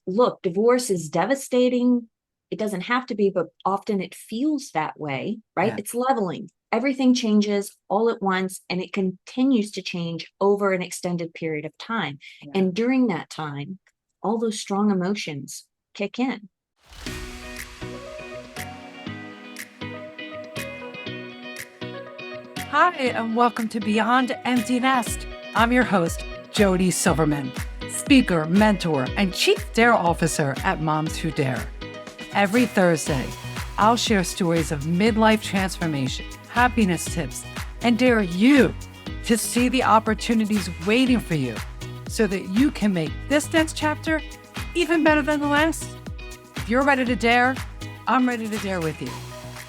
look, divorce is devastating. It doesn't have to be, but often it feels that way, right? Yeah. It's leveling. Everything changes all at once, and it continues to change over an extended period of time. Yeah. And during that time, all those strong emotions kick in. Hi, and welcome to Beyond Empty Nest. I'm your host, Jody Silverman, speaker, mentor, and Chief Dare Officer at Moms Who Dare. Every Thursday, I'll share stories of midlife transformation, happiness tips, and dare you to see the opportunities waiting for you so that you can make this next chapter even better than the last. If you're ready to dare, I'm ready to dare with you.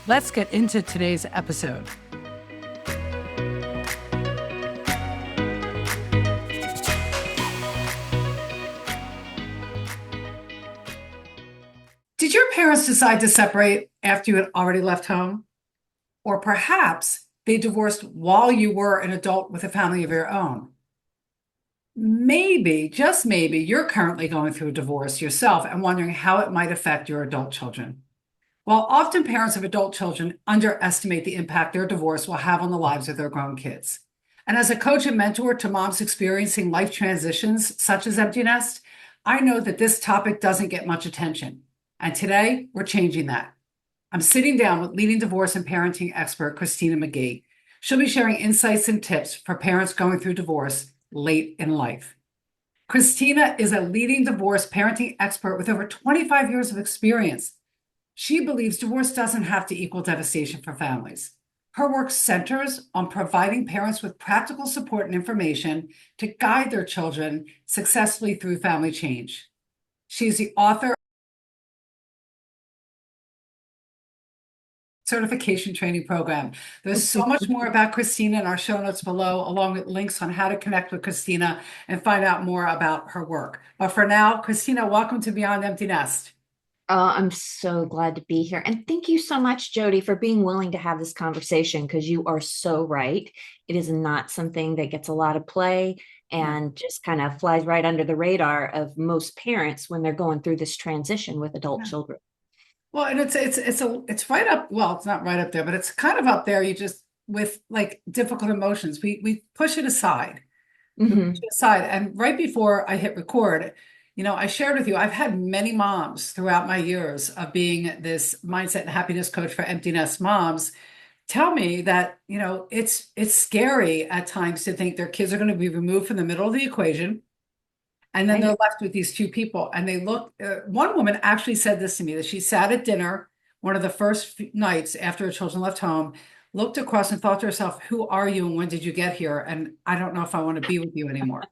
Let's get into today's episode. Did your parents decide to separate after you had already left home? Or perhaps they divorced while you were an adult with a family of your own? Maybe, just maybe, you're currently going through a divorce yourself and wondering how it might affect your adult children. While often parents of adult children underestimate the impact their divorce will have on the lives of their grown kids. And as a coach and mentor to moms experiencing life transitions such as empty nest, I know that this topic doesn't get much attention. And today, we're changing that. I'm sitting down with leading divorce and parenting expert Christina McGee. She'll be sharing insights and tips for parents going through divorce late in life. Christina is a leading divorce parenting expert with over 25 years of experience. She believes divorce doesn't have to equal devastation for families. Her work centers on providing parents with practical support and information to guide their children successfully through family change. She's the author certification training program. There's so much more about Christina in our show notes below, along with links on how to connect with Christina and find out more about her work. But for now, Christina, welcome to Beyond Empty Nest. I'm so glad to be here. And thank you so much, Jody, for being willing to have this conversation because you are so right. It is not something that gets a lot of play and just kind of flies right under the radar of most parents when they're going through this transition with adult Yeah. children. Well, and it's right up, well, it's not right up there, but it's kind of up there. You just with like difficult emotions. We push it aside. We push Hmm. it aside. And right before I hit record, I shared with you, I've had many moms throughout my years of being this mindset and happiness coach for empty nest moms tell me that, it's scary at times to think their kids are going to be removed from the middle of the equation. And then they're Right. left with these two people. And they look, one woman actually said this to me that she sat at dinner one of the first nights after her children left home, looked across and thought to herself, who are you and when did you get here? And I don't know if I want to be with you anymore.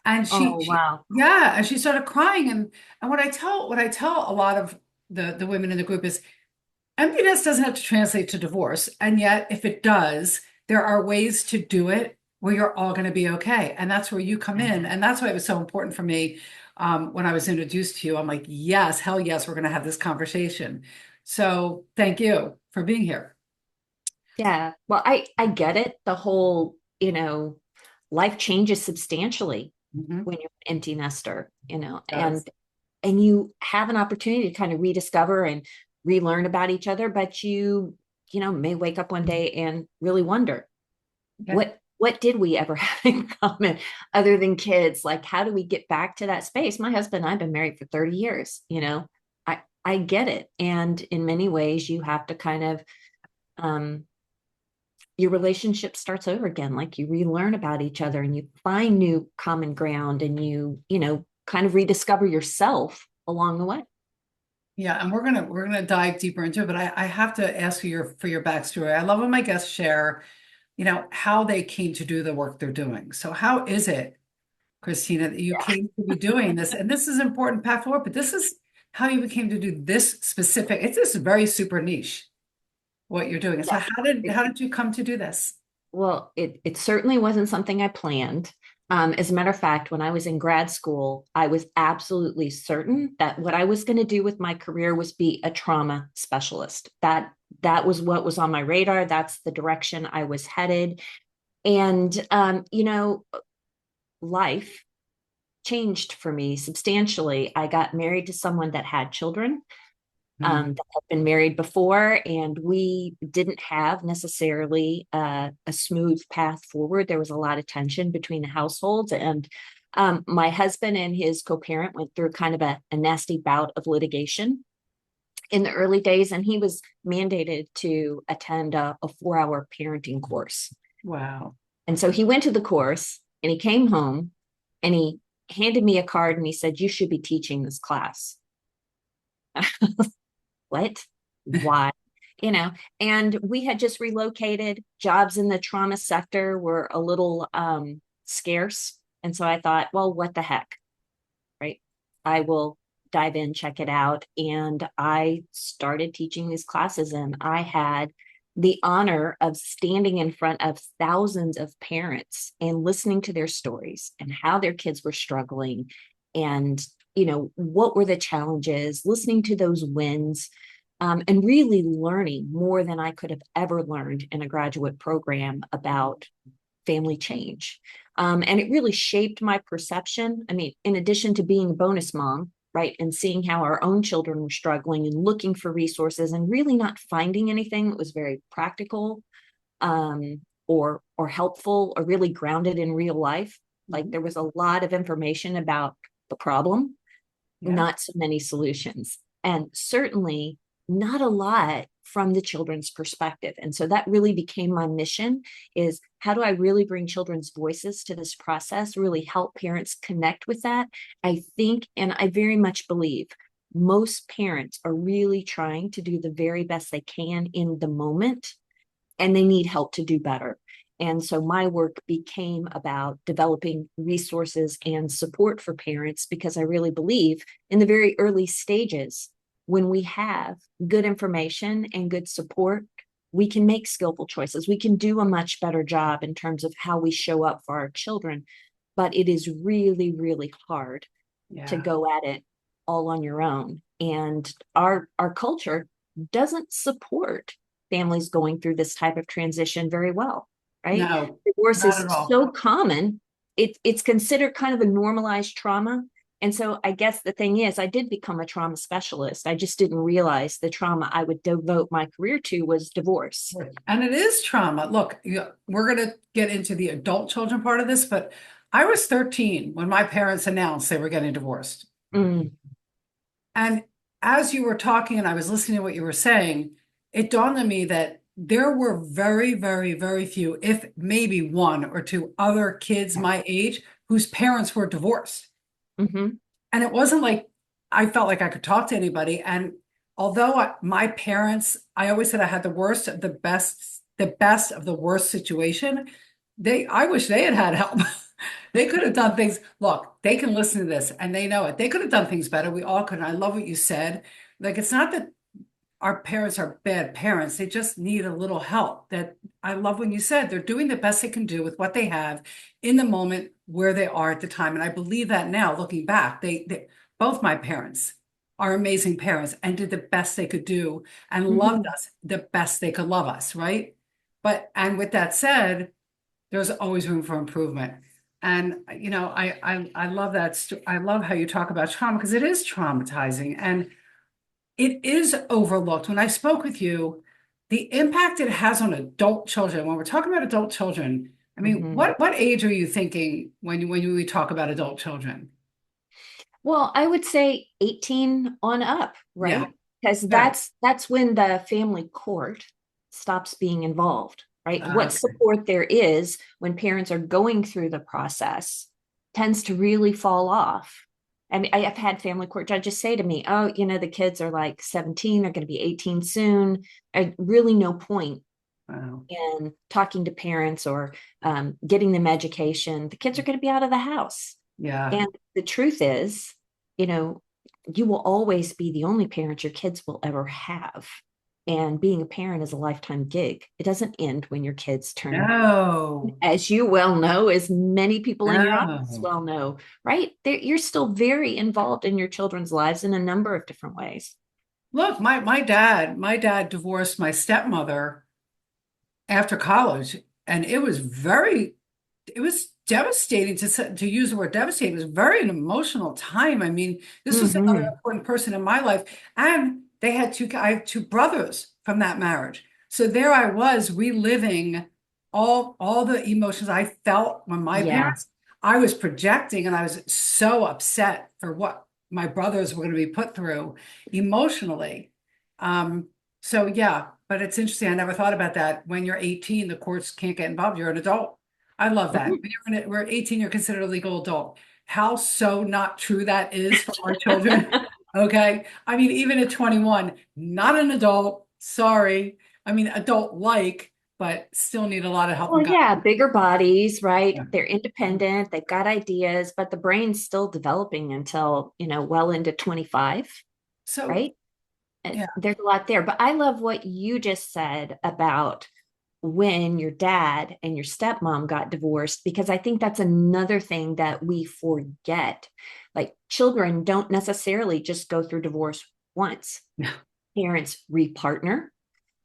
And Oh, wow. yeah, and she started crying. And what I tell a lot of the women in the group is emptiness doesn't have to translate to divorce. And yet, if it does, there are ways to do it where you're all going to be okay. And that's where you come in. And that's why it was so important for me when I was introduced to you. I'm like, yes, hell yes, we're going to have this conversation. So thank you for being here. Yeah. Well, I get it. The whole, life changes substantially Mhm. when you're an empty nester, It does. and you have an opportunity to kind of rediscover and relearn about each other, but you may wake up one day and really wonder Yeah. what did we ever have in common other than kids? Like, how do we get back to that space? My husband and I've been married for 30 years, I get it. And in many ways, you have to kind of um your relationship starts over again. Like you relearn about each other and you find new common ground and you kind of rediscover yourself along the way. Yeah, and we're gonna dive deeper into it, but I have to ask you for your backstory. I love when my guests share, how they came to do the work they're doing. So how is it, Christina, that you Yeah. came to be doing this? And this is important path forward, but this is how you became to do this specific. It's this very super niche what you're doing. So Yeah. how did you come to do this? Well, it certainly wasn't something I planned. As a matter of fact, when I was in grad school, I was absolutely certain that what I was going to do with my career was be a trauma specialist. That was what was on my radar. That's the direction I was headed. And life changed for me substantially. I got married to someone that had children, Mhm. that had been married before, and we didn't have necessarily a smooth path forward. There was a lot of tension between the households, and my husband and his co-parent went through kind of a nasty bout of litigation in the early days, and he was mandated to attend a 4-hour parenting course. Wow. And so he went to the course and he came home and he handed me a card and he said, "You should be teaching this class." What? Why? You know, and we had just relocated. Jobs in the trauma sector were a little scarce. And so I thought, well, what the heck? Right? I will dive in, check it out. And I started teaching these classes, and I had the honor of standing in front of thousands of parents and listening to their stories and how their kids were struggling, and what were the challenges, listening to those wins, and really learning more than I could have ever learned in a graduate program about family change. And it really shaped my perception. I mean, in addition to being a bonus mom, right, and seeing how our own children were struggling and looking for resources and really not finding anything that was very practical, or helpful or really grounded in real life. Like, Mhm. there was a lot of information about the problem, Yeah. not so many solutions, and certainly not a lot from the children's perspective. And so that really became my mission: is how do I really bring children's voices to this process, really help parents connect with that. I think, and I very much believe, most parents are really trying to do the very best they can in the moment, and they need help to do better. And so my work became about developing resources and support for parents, because I really believe in the very early stages, when we have good information and good support, we can make skillful choices. We can do a much better job in terms of how we show up for our children. But it is really, really hard to Yeah. go at it all on your own. And our culture doesn't support families going through this type of transition very well, right? No, Divorce not is at all. so common. It's considered kind of a normalized trauma. And so I guess the thing is, I did become a trauma specialist. I just didn't realize the trauma I would devote my career to was divorce. And it is trauma. Look, we're going to get into the adult children part of this, but I was 13 when my parents announced they were getting divorced. Mm, And as you were talking and I was listening to what you were saying, it dawned on me that there were very, very, very few, if maybe one or two other kids my age whose parents were divorced. mhm, And it wasn't like I felt like I could talk to anybody. And although my parents, I always said I had the worst of the best of the worst situation, I wish they had had help. They could have done things. Look, they can listen to this and they know it. They could have done things better. We all could. And I love what you said. Like, it's not that our parents are bad parents. They just need a little help. That I love when you said they're doing the best they can do with what they have in the moment where they are at the time. And I believe that now, looking back, they both my parents are amazing parents and did the best they could do and loved mhm, us the best they could love us, right? But and with that said, there's always room for improvement. And I love that. I love how you talk about trauma because it is traumatizing and it is overlooked. When I spoke with you, the impact it has on adult children. When we're talking about adult children, I mean, mhm. what age are you thinking when we talk about adult children? Well, I would say 18 on up, Yeah, right? Because yeah. that's when the family court stops being involved, right? What Okay. support there is when parents are going through the process tends to really fall off. I mean, I've had family court judges say to me, "Oh, the kids are like 17, they're going to be 18 soon. Really no point Wow. in talking to parents or getting them education. The kids are going to be out of the house." Yeah. And the truth is, you know, you will always be the only parent your kids will ever have. And being a parent is a lifetime gig. It doesn't end when your kids turn, No, as you well know, as many people in your audience no. well know, right? You're still very involved in your children's lives in a number of different ways. Look, my dad divorced my stepmother after college, and it was devastating to use the word devastating. It was very an emotional time. I mean, this was another Hmm. important person in my life. And I have two brothers from that marriage. So there I was reliving all the emotions I felt when my Yeah. parents, I was projecting and I was so upset for what my brothers were going to be put through emotionally. Um, so yeah, but it's interesting. I never thought about that. When you're 18, the courts can't get involved. You're an adult. I love that. Mhm. We're 18, you're considered a legal adult. How so not true that is for our children. Okay. I mean, even at 21, not an adult. Sorry. I mean, adult like, but still need a lot of help and Well, guidance. yeah, bigger bodies, right? Yeah. They're independent, they've got ideas, but the brain's still developing until, well into 25, So, right? yeah. There's a lot there. But I love what you just said about when your dad and your stepmom got divorced, because I think that's another thing that we forget. Like children don't necessarily just go through divorce once. Yeah. Parents repartner,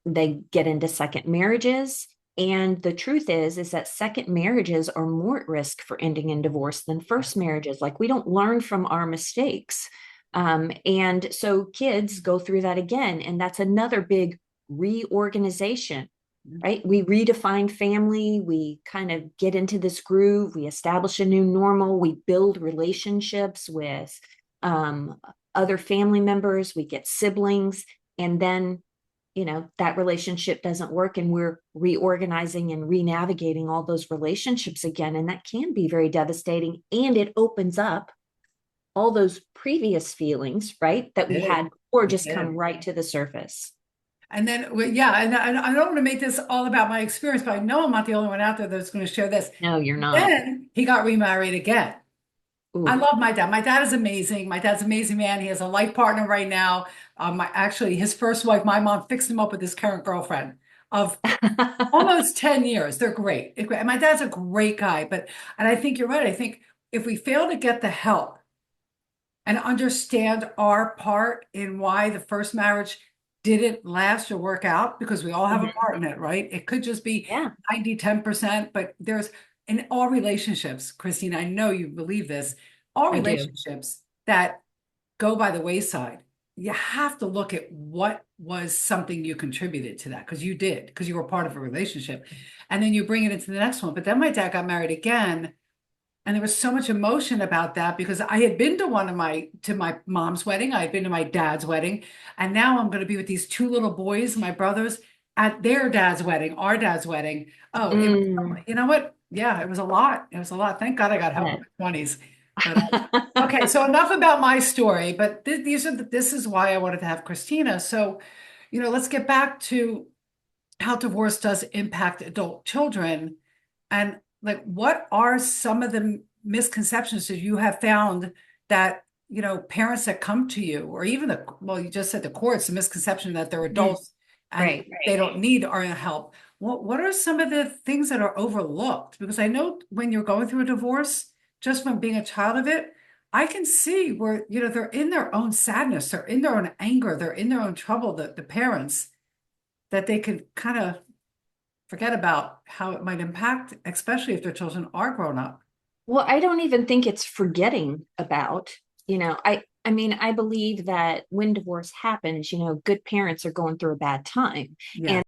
they get into second marriages. And the truth is that second marriages are more at risk for ending in divorce than first marriages. Like we don't learn from our mistakes. And so kids go through that again. And that's another big reorganization, right? We redefine family. We kind of get into this groove. We establish a new normal. We build relationships with um, other family members. We get siblings. And then that relationship doesn't work and we're reorganizing and re-navigating all those relationships again, and that can be very devastating, and it opens up all those previous feelings, right, that we It had or did. It just come did. right to the surface. And then, well, yeah, and I don't want to make this all about my experience, but I know I'm not the only one out there that's going to share this. No, you're not. Then he got remarried again. I Ooh. love my dad. My dad is amazing. My dad's an amazing man. He has a life partner right now. Actually, his first wife, my mom, fixed him up with his current girlfriend of almost 10 years. They're great. And my dad's a great guy. And I think you're right. I think if we fail to get the help and understand our part in why the first marriage didn't last or work out, because we all have a Mhm. part in it, right? It could just be Yeah, 90, 10%, but there's in all relationships, Christine, I know you believe this, all I do. relationships that go by the wayside, you have to look at what was something you contributed to that, because you did, because you were part of a relationship. And then you bring it into the next one. But then my dad got married again. And there was so much emotion about that because I had been to my mom's wedding, I had been to my dad's wedding, and now I'm going to be with these two little boys, my brothers, at their dad's wedding, our dad's wedding. Oh, it was, Mm. you know what? Yeah, it was a lot. It was a lot. Thank God I got help in Yeah. my 20s. But okay, so enough about my story, but this is why I wanted to have Christina. So, let's get back to how divorce does impact adult children. And like, what are some of the misconceptions that you have found that, parents that come to you, or even well, you just said the courts, the misconception that they're Mm. adults and Right. they don't need our help. What are some of the things that are overlooked? Because I know when you're going through a divorce, just from being a child of it, I can see where, they're in their own sadness, they're in their own anger, they're in their own trouble, the parents, that they can kind of forget about how it might impact, especially if their children are grown up. Well, I don't even think it's forgetting about, I mean, I believe that when divorce happens, good parents are going through a bad time. Yeah,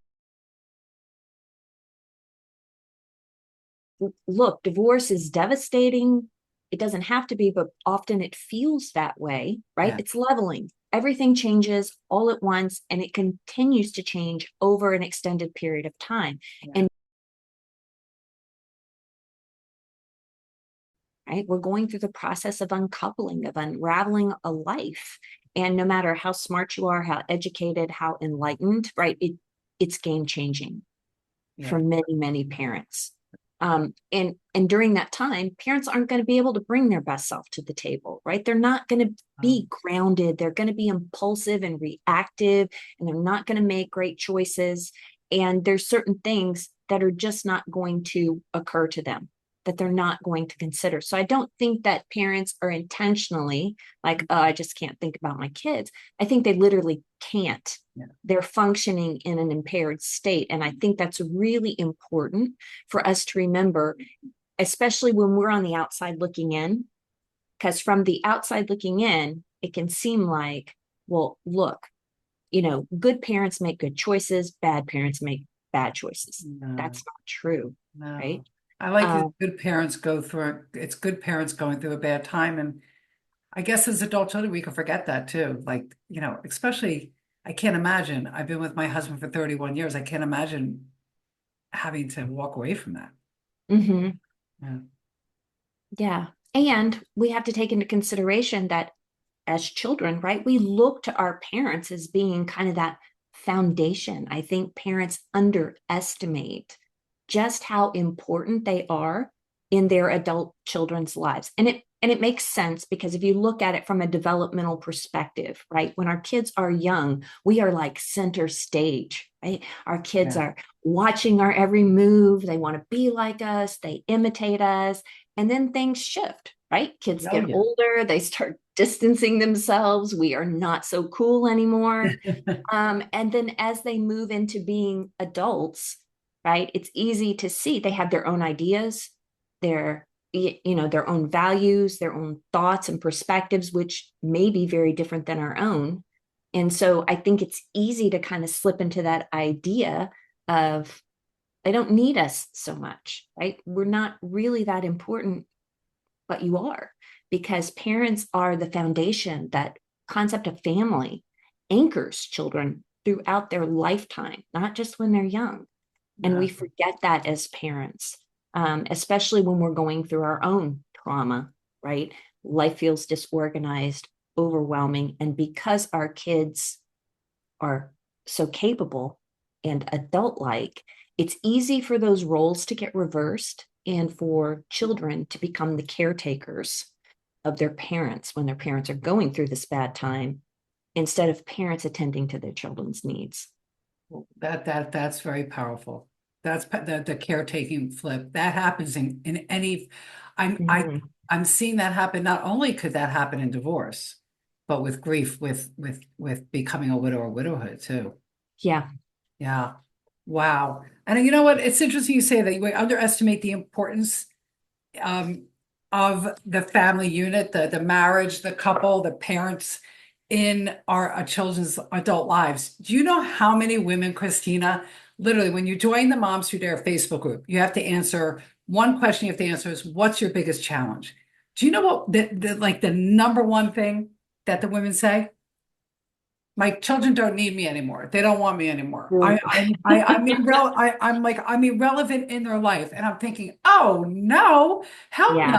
And look, divorce is devastating. It doesn't have to be, but often it feels that way, right? yeah, It's leveling. Everything changes all at once and it continues to change over an extended period of time. yeah. And right, we're going through the process of uncoupling, of unraveling a life. And no matter how smart you are, how educated, how enlightened, right, it's game changing Yeah. for many, many parents. And during that time, parents aren't going to be able to bring their best self to the table, right? They're not going to be grounded. They're going to be impulsive and reactive, and they're not going to make great choices. And there's certain things that are just not going to occur to them, that they're not going to consider. So I don't think that parents are intentionally like, oh, I just can't think about my kids. I think they literally can't. Yeah. They're functioning in an impaired state. And I think that's really important for us to remember. especially when we're on the outside looking in, because from the outside looking in, it can seem like, well, look, good parents make good choices, bad parents make bad choices. No, That's not true, right? no. I like it. Um, Good parents go through it's good parents going through a bad time. And I guess as adult children, we can forget that too. Like, especially, I can't imagine. I've been with my husband for 31 years. I can't imagine having to walk away from that. mhm. Yeah. Yeah. And we have to take into consideration that as children, right, we look to our parents as being kind of that foundation. I think parents underestimate just how important they are in their adult children's lives. And it makes sense because if you look at it from a developmental perspective, right? When our kids are young, we are like center stage, right? Our kids Yeah. are watching our every move. They want to be like us, they imitate us. And then things shift, right? Kids Oh, get older, they start distancing themselves. We are not so cool anymore. yeah. And then as they move into being adults, right, it's easy to see they have their own ideas, their own values, their own thoughts and perspectives, which may be very different than our own. And so I think it's easy to kind of slip into that idea of they don't need us so much, right? We're not really that important, but you are, because parents are the foundation. That concept of family anchors children throughout their lifetime, not just when they're young. And we forget that as parents, especially when we're going through our own trauma, right? Life feels disorganized, overwhelming. And because our kids are so capable and adult like, it's easy for those roles to get reversed and for children to become the caretakers of their parents when their parents are going through this bad time instead of parents attending to their children's needs. That's very powerful. That's the caretaking flip. That happens in any I'm I Mhm. I'm seeing that happen. Not only could that happen in divorce, but with grief, with becoming a widow or widowhood too. Yeah. Yeah. Wow. And you know what? It's interesting you say that you underestimate the importance um, of the family unit, the marriage, the couple, the parents in our children's adult lives. Do you know how many women, Christina, literally, when you join the Moms Who Dare Facebook group, you have to answer one question you have to answer is, what's your biggest challenge? Do you know what the number one thing that the women say? My children don't need me anymore. They don't want me anymore. Well, I'm irrelevant in their life. And I'm thinking, oh no, hell no. yeah.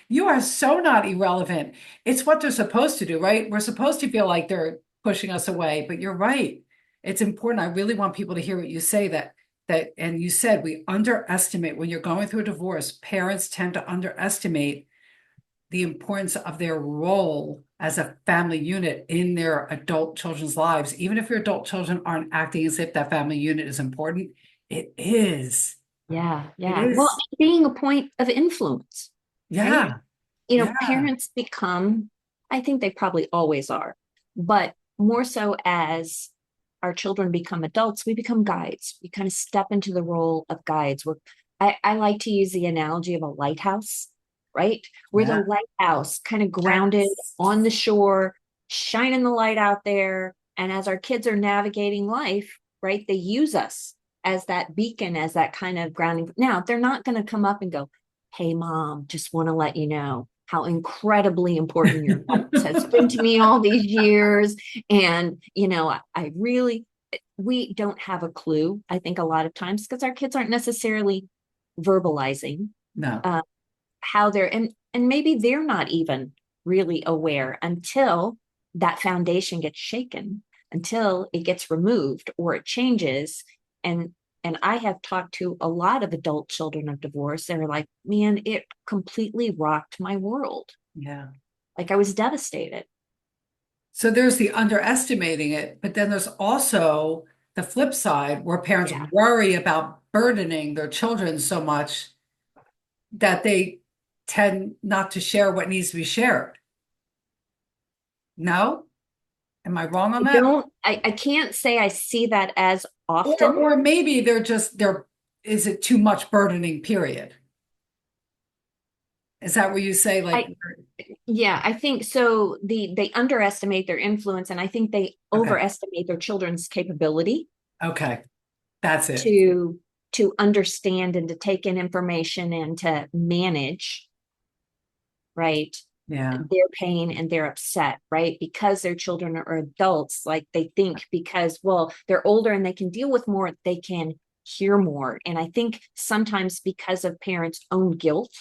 You are so not irrelevant. It's what they're supposed to do, right? We're supposed to feel like they're pushing us away, but you're right. It's important. I really want people to hear what you say and you said we underestimate when you're going through a divorce, parents tend to underestimate the importance of their role as a family unit in their adult children's lives. Even if your adult children aren't acting as if that family unit is important, it is. Yeah. It Yeah. Well, is. being a point of influence, right? Yeah. Yeah. Parents become, I think they probably always are, but more so as our children become adults, we become guides. We kind of step into the role of guides. I like to use the analogy of a lighthouse, right? We're the Yeah. lighthouse, kind of grounded Yes. on the shore, shining the light out there. And as our kids are navigating life, right, they use us as that beacon, as that kind of grounding. Now, they're not going to come up and go, "Hey, mom, just want to let you know how incredibly important your advice has been to me all these years. And, I really, we don't have a clue, I think, a lot of times because our kids aren't necessarily verbalizing No. uh, how and maybe they're not even really aware until that foundation gets shaken, until it gets removed or it changes. And I have talked to a lot of adult children of divorce. They're like, man, it completely rocked my world. Yeah. Like I was devastated. So there's the underestimating it, but then there's also the flip side where parents Yeah. worry about burdening their children so much that they tend not to share what needs to be shared. No? Am I wrong on I that? don't, I can't say I see that as often. Or maybe is it too much burdening, period? Is that where you say like, I Yeah, I think so. They underestimate their influence, and I think they okay, overestimate their children's capability okay, that's it. to understand and to take in information and to manage, right, Yeah. their pain and their upset, right? Because their children are adults, like they think because, well, they're older and they can deal with more, they can hear more. And I think sometimes because of parents' own guilt,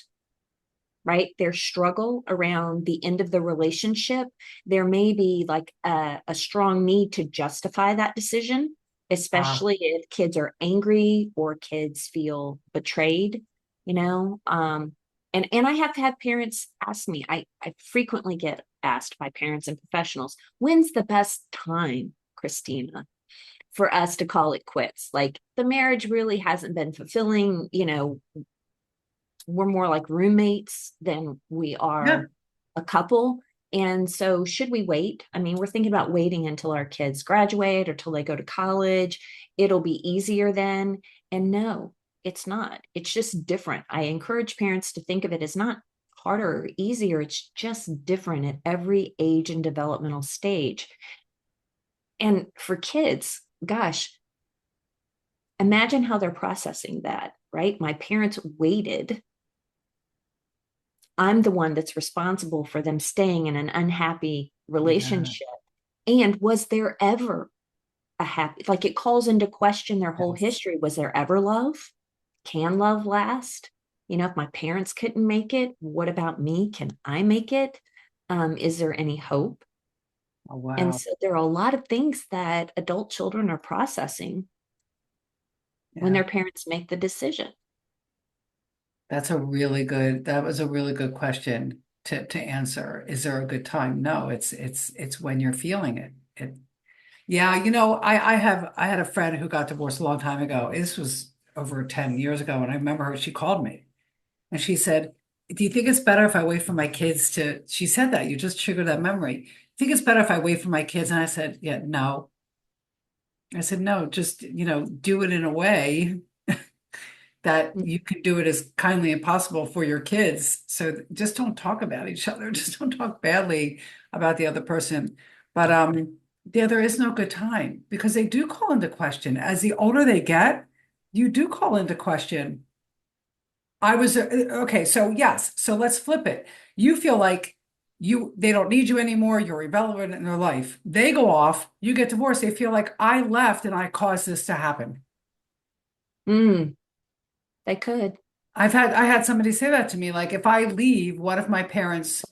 right, their struggle around the end of the relationship, there may be like a strong need to justify that decision, Ah, especially if kids are angry or kids feel betrayed, you know. And I have had parents ask me, I frequently get asked by parents and professionals, when's the best time, Christina, for us to call it quits? Like the marriage really hasn't been fulfilling, you know, we're more like roommates than we yeah. are a couple. And so, should we wait? I mean, we're thinking about waiting until our kids graduate or till they go to college. It'll be easier then. And no, it's not. It's just different. I encourage parents to think of it as not harder or easier. It's just different at every age and developmental stage. And for kids, gosh, imagine how they're processing that, right? My parents waited. I'm the one that's responsible for them staying in an unhappy Yeah. relationship. And was there ever a happy, like it calls into question their whole Yes. history. Was there ever love? Can love last? You know, if my parents couldn't make it, what about me? Can I make it? Is there any hope? Oh, And wow. so there are a lot of things that adult children are processing when Yeah. their parents make the decision. That was a really good question to answer. Is there a good time? No, it's when you're feeling it. Yeah, I had a friend who got divorced a long time ago. This was over 10 years ago, and I remember she called me and she said, "Do you think it's better if I wait for my kids to?" She said that, you just triggered that memory. Think it's better if I wait for my kids? And I said, "Yeah, no." I said, "No, just, do it in a way that you can do it as kindly as possible for your kids. So just don't talk about each other. Just don't talk badly about the other person." But yeah, there is no good time because they do call into question. As the older they get, you do call into question. I was okay, so yes, so let's flip it. You feel like they don't need you anymore, you're irrelevant in their life. They go off, you get divorced, they feel like I left and I caused this to happen. Mm, they could. I had somebody say that to me, like if I leave, what if my parents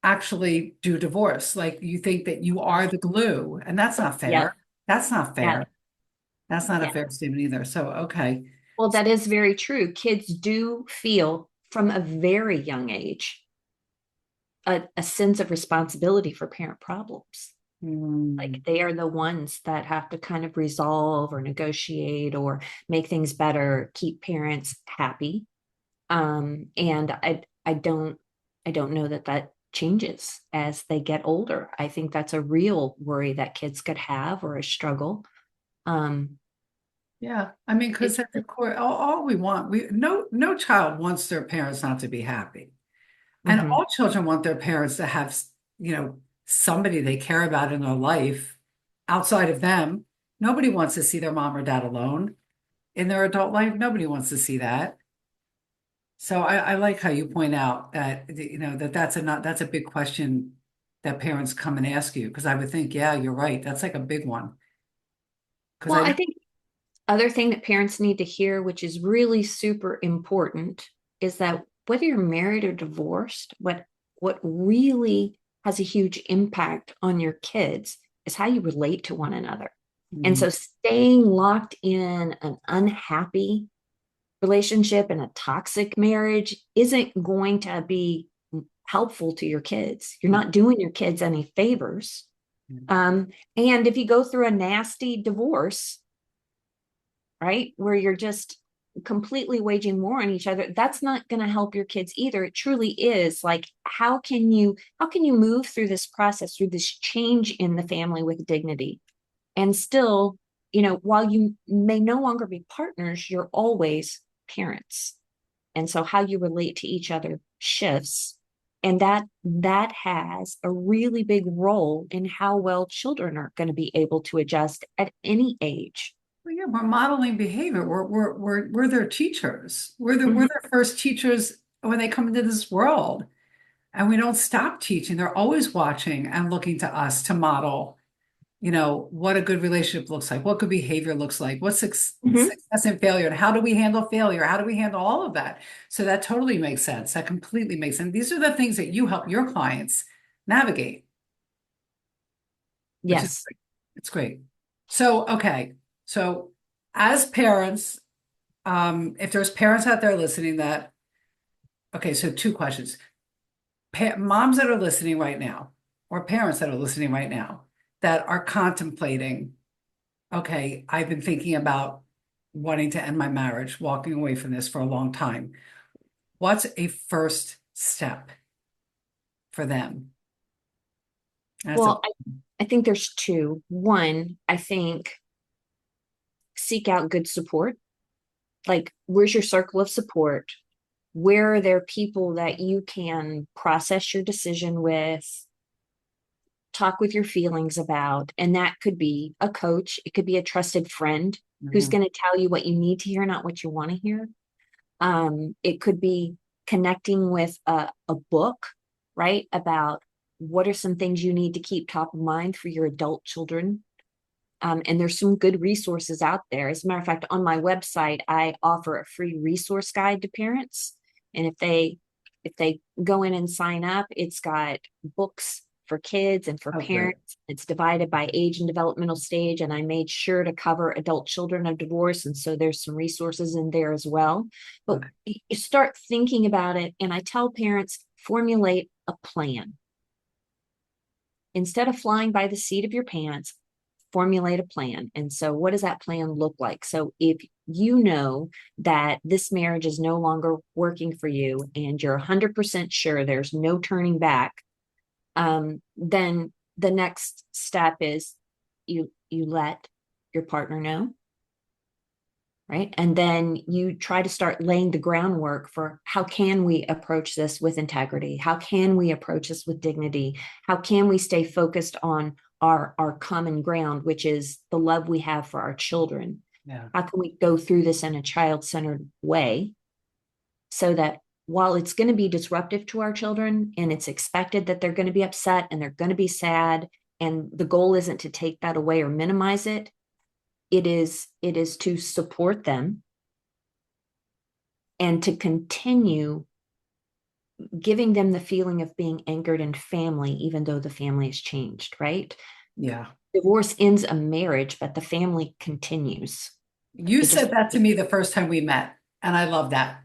actually do divorce? Like you think that you are the glue, and that's not Yep. fair. That's not Yeah. fair. That's not a Yeah. fair statement either. So, okay. Well, that is very true. Kids do feel from a very young age a sense of responsibility for parent problems. Like Hmm. they are the ones that have to kind of resolve or negotiate or make things better, keep parents happy. And I don't know that that changes as they get older. I think that's a real worry that kids could have or a struggle. Um, Yeah, I mean, it, because at the core, all we want, no child wants their parents not to be happy. And mhm. all children want their parents to have, somebody they care about in their life outside of them. Nobody wants to see their mom or dad alone in their adult life. Nobody wants to see that. So I like how you point out that, that's a big question that parents come and ask you, because I would think, yeah, you're right. That's like a big one. Because Well, I I know, think other thing that parents need to hear, which is really super important, is that whether you're married or divorced, what really has a huge impact on your kids is how you relate to one another. And mm, so staying locked in an unhappy relationship and a toxic marriage isn't going to be helpful to your kids. You're not doing your kids any favors. Um, and if you go through a nasty divorce, right, where you're just completely waging war on each other, that's not going to help your kids either. It truly is like, how can you move through this process, through this change in the family with dignity and still, you know, while you may no longer be partners, you're always parents. And so how you relate to each other shifts. And that has a really big role in how well children are going to be able to adjust at any age. Well, yeah, we're modeling behavior. We're their teachers. We're Mhm. their first teachers when they come into this world. And we don't stop teaching. They're always watching and looking to us to model, what a good relationship looks like, what good behavior looks like, what's Mhm. success and failure, and how do we handle failure? How do we handle all of that? So that totally makes sense. That completely makes sense. These are the things that you help your clients navigate, which is Yes. great. It's great. So, okay. So as parents, if there's parents out there listening that, okay, so two questions. Moms that are listening right now, or parents that are listening right now, that are contemplating, okay, I've been thinking about wanting to end my marriage, walking away from this for a long time. What's a first step for them? That's a Well, I think there's two. One, I think seek out good support. Like, where's your circle of support? Where are there people that you can process your decision with, talk with your feelings about? And that could be a coach, it could be a trusted friend who's Mhm. going to tell you what you need to hear, not what you want to hear. It could be connecting with a book, right? About what are some things you need to keep top of mind for your adult children. And there's some good resources out there. As a matter of fact, on my website, I offer a free resource guide to parents. And if they go in and sign up, it's got books for kids and for Oh, great. parents. It's divided by age and developmental stage. And I made sure to cover adult children of divorce. And so there's some resources in there as well. But Okay. you start thinking about it. And I tell parents, formulate a plan. Instead of flying by the seat of your pants, formulate a plan. And so, what does that plan look like? So, if you know that this marriage is no longer working for you and you're 100% sure there's no turning back, then the next step is you let your partner know, right? And then you try to start laying the groundwork for how can we approach this with integrity? How can we approach this with dignity? How can we stay focused on our common ground, which is the love we have for our children? Yeah. How can we go through this in a child-centered way so that while it's going to be disruptive to our children and it's expected that they're going to be upset and they're going to be sad, and the goal isn't to take that away or minimize it, it is to support them and to continue giving them the feeling of being anchored in family, even though the family has changed, right? Yeah. Divorce ends a marriage, but the family continues. You It just, said that to me the first time we met, and I love that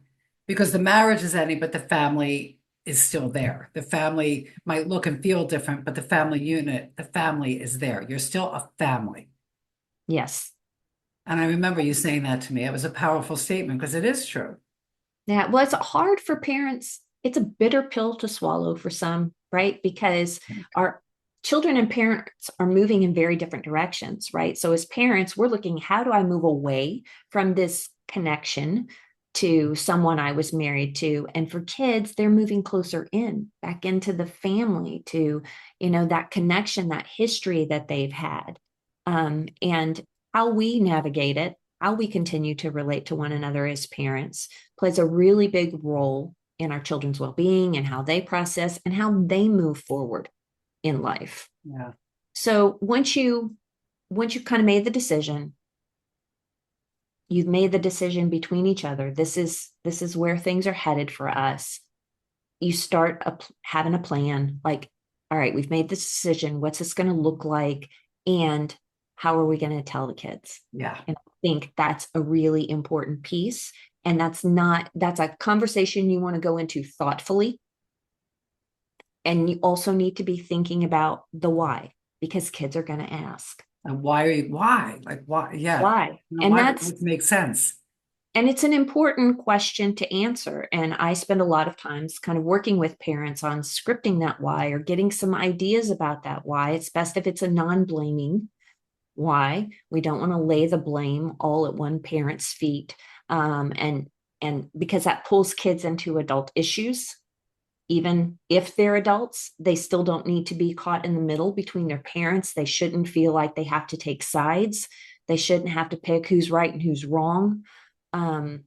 because the marriage is ending, but the family is still there. The family might look and feel different, but the family unit, the family is there. You're still a family. yes. And I remember you saying that to me. It was a powerful statement because it is true. Yeah. Well, it's hard for parents. It's a bitter pill to swallow for some, right? Because our children and parents are moving in very different directions, right? So as parents, we're looking, how do I move away from this connection to someone I was married to? And for kids, they're moving closer in, back into the family, to, that connection, that history that they've had. And how we navigate it, how we continue to relate to one another as parents plays a really big role in our children's well-being and how they process and how they move forward in life. Yeah. So once you kind of made the decision, you've made the decision between each other. This is where things are headed for us. You start having a plan, like, all right, we've made this decision. What's this going to look like? And how are we going to tell the kids? Yeah. And I think that's a really important piece. And that's a conversation you want to go into thoughtfully. And you also need to be thinking about the why, because kids are going to ask And why? Like, why? Yeah. why. And Why that's would make sense? and it's an important question to answer. And I spend a lot of times kind of working with parents on scripting that why or getting some ideas about that why. It's best if it's a non-blaming why. We don't want to lay the blame all at one parent's feet. And And because that pulls kids into adult issues, even if they're adults, they still don't need to be caught in the middle between their parents. They shouldn't feel like they have to take sides. They shouldn't have to pick who's right and who's wrong. Um,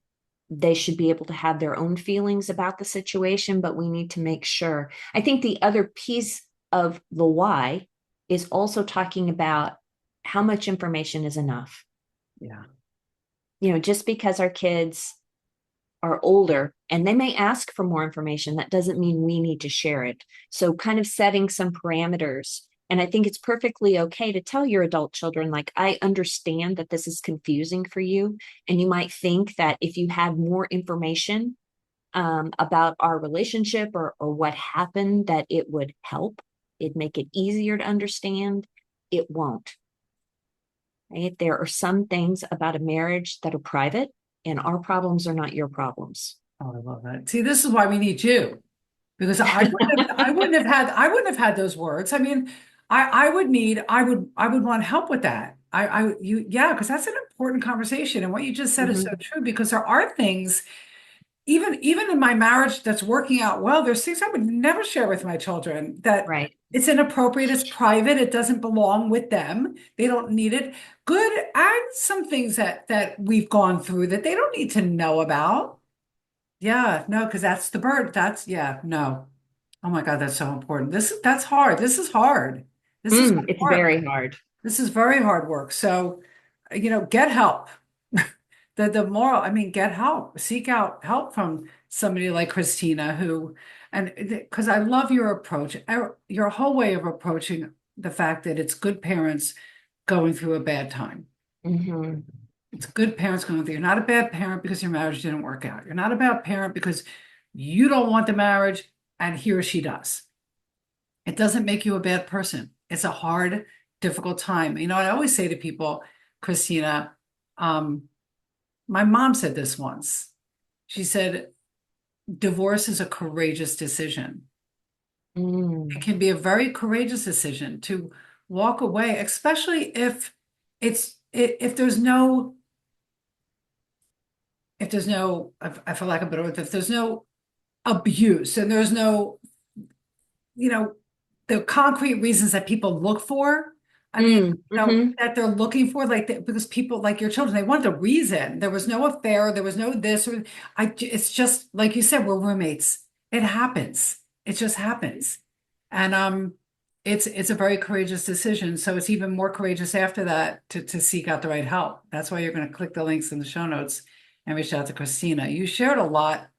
they should be able to have their own feelings about the situation, but we need to make sure. I think the other piece of the why is also talking about how much information is enough. Yeah. Just because our kids are older and they may ask for more information, that doesn't mean we need to share it. So, kind of setting some parameters. And I think it's perfectly okay to tell your adult children, like, I understand that this is confusing for you. And you might think that if you had more information about our relationship or what happened, that it would help. It'd make it easier to understand. It won't. Right? There are some things about a marriage that are private, and our problems are not your problems. Oh, I love that. See, this is why we need you, because I wouldn't have had those words. I mean, I would want help with that. Yeah, because that's an important conversation. And what you just said is so Mhm. true, because there are things, even in my marriage that's working out well, there's things I would never share with my children, that Right. it's inappropriate, it's private, it doesn't belong with them. They don't need it. Good, and some things that we've gone through that they don't need to know about. Yeah, no, because that's the bird. That's, yeah, no. Oh my God, that's so important. That's hard. This is hard. This is It's work. very hard. This is very hard work. So, get help. The moral, I mean, get help. Seek out help from somebody like Christina, and because I love your approach, your whole way of approaching the fact that it's good parents going through a bad time. Mhm. It's good parents going through. You're not a bad parent because your marriage didn't work out. You're not a bad parent because you don't want the marriage and he or she does. It doesn't make you a bad person. It's a hard, difficult time. I always say to people, Christina, um, my mom said this once. She said, divorce is a courageous decision. It Mm. can be a very courageous decision to walk away, especially if there's no, I feel like a better word, if there's no abuse and there's no, you know, the concrete reasons that people look for. I mean, Mhm. that they're looking for, because people like your children, they want the reason. There was no affair, there was no this, or it's just like you said, we're roommates. It happens. It just happens. And it's a very courageous decision. So it's even more courageous after that to seek out the right help. That's why you're going to click the links in the show notes and reach out to Christina. You shared a lot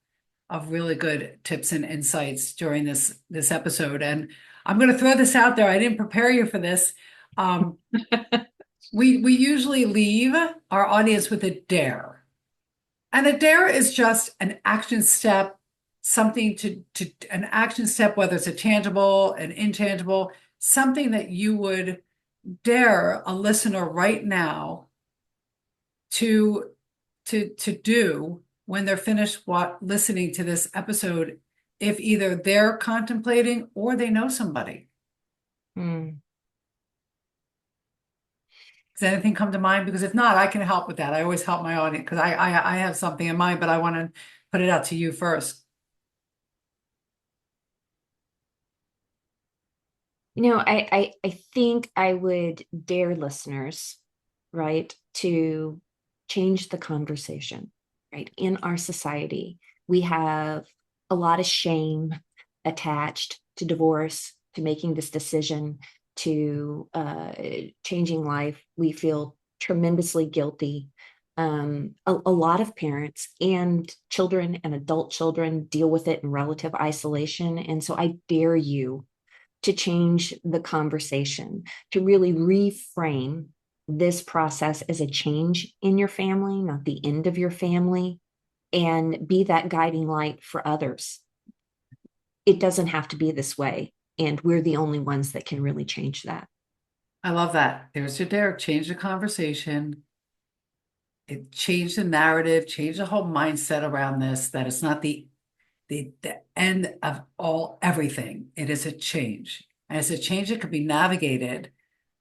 of really good tips and insights during this episode. And I'm going to throw this out there. I didn't prepare you for this. Um, we usually leave our audience with a dare. And a dare is just an action step, something to an action step, whether it's a tangible, an intangible, something that you would dare a listener right now to to do when they're finished listening to this episode, if either they're contemplating or they know somebody. Mm. Does anything come to mind? Because if not, I can help with that. I always help my audience because I have something in mind, but I want to put it out to you first. I think I would dare listeners, right, to change the conversation, right? In our society, we have a lot of shame attached to divorce, to making this decision, to changing life. We feel tremendously guilty. A lot of parents and children and adult children deal with it in relative isolation. And so I dare you to change the conversation, to really reframe this process as a change in your family, not the end of your family, and be that guiding light for others. It doesn't have to be this way. And we're the only ones that can really change that. I love that. There's your Derek. Change the conversation. It changed the narrative, changed the whole mindset around this, that it's not the end of everything. It is a change. And it's a change that could be navigated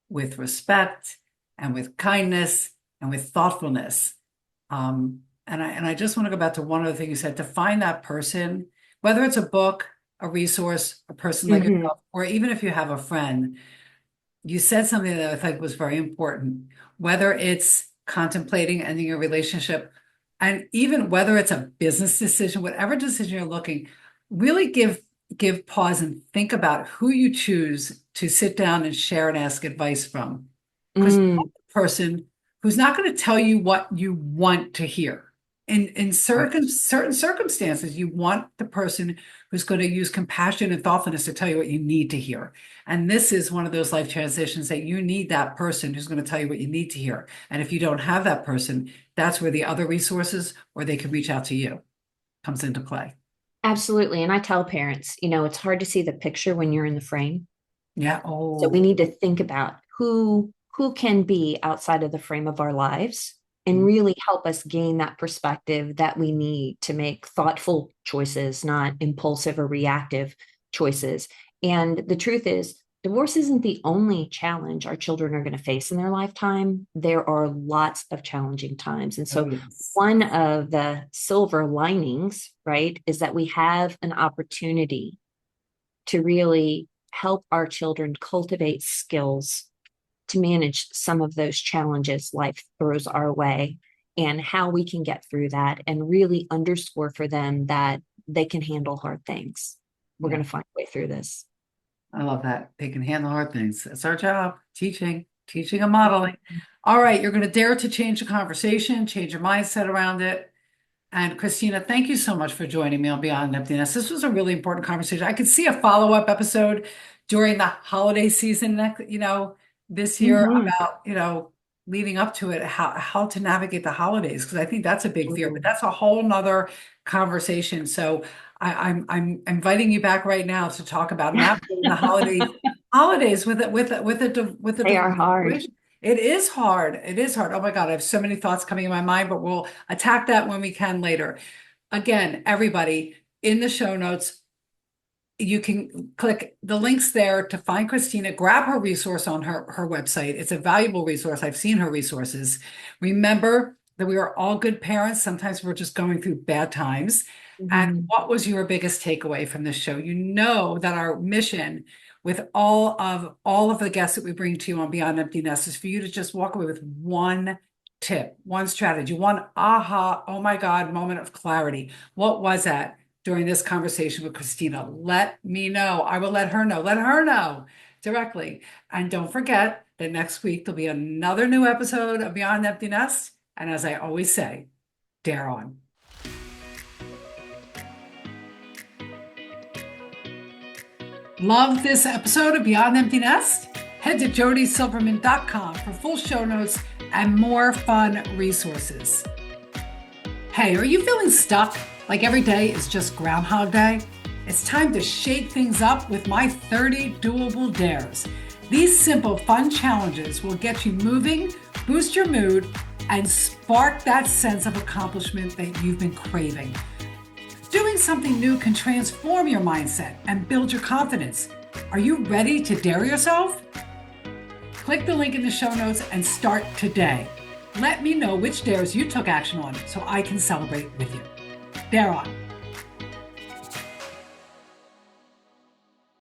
with respect and with kindness and with thoughtfulness. I just want to go back to one other thing you said, to find that person, whether it's a book, a resource, a person like Mhm. yourself, or even if you have a friend. You said something that I think was very important, whether it's contemplating ending a relationship, and even whether it's a business decision, whatever decision you're looking, really give pause and think about who you choose to sit down and share and ask advice from. Because Mm, the person who's not going to tell you what you want to hear. In right. certain circumstances, you want the person who's going to use compassion and thoughtfulness to tell you what you need to hear. And this is one of those life transitions that you need that person who's going to tell you what you need to hear. And if you don't have that person, that's where the other resources, or they can reach out to you, comes into play. Absolutely. And I tell parents, it's hard to see the picture when you're in the frame. Yeah. So we Oh, need to think about who can be outside of the frame of our lives and mm, really help us gain that perspective that we need to make thoughtful choices, not impulsive or reactive choices. And the truth is, divorce isn't the only challenge our children are going to face in their lifetime. There are lots of challenging times. And oh so yes. one of the silver linings, right, is that we have an opportunity to really help our children cultivate skills to manage some of those challenges life throws our way and how we can get through that and really underscore for them that they can handle hard things. We're Yeah. going to find a way through this. I love that. They can handle hard things. That's our job, teaching and modeling. All right, you're going to dare to change the conversation, change your mindset around it. And Christina, thank you so much for joining me on Beyond Emptiness. This was a really important conversation. I could see a follow-up episode during the holiday season, this year Mm-hmm. about, leading up to it, how to navigate the holidays, because I think that's a big fear, but that's a whole nother conversation. So I'm inviting you back right now to talk about navigating the holidays with a They are divorce hard. situation. It is hard. It is hard. Oh my God, I have so many thoughts coming in my mind, but we'll attack that when we can later. Again, everybody, in the show notes, you can click the links there to find Christina, grab her resource on her website. It's a valuable resource. I've seen her resources. Remember that we are all good parents. Sometimes we're just going through bad times. And Mm-hmm. what was your biggest takeaway from this show? You know that our mission with all of the guests that we bring to you on Beyond Empty Nest is for you to just walk away with one tip, one strategy, one aha, oh my God, moment of clarity. What was that during this conversation with Christina? Let me know. I will let her know. Let her know directly. And don't forget that next week there'll be another new episode of Beyond Empty Nest. And as I always say, dare on. Love this episode of Beyond Empty Nest? Head to jodysilverman.com for full show notes and more fun resources. Hey, are you feeling stuck? Like every day is just Groundhog Day? It's time to shake things up with my 30 doable dares. These simple, fun challenges will get you moving, boost your mood, and spark that sense of accomplishment that you've been craving. Doing something new can transform your mindset and build your confidence. Are you ready to dare yourself? Click the link in the show notes and start today. Let me know which dares you took action on so I can celebrate with you. Dare on.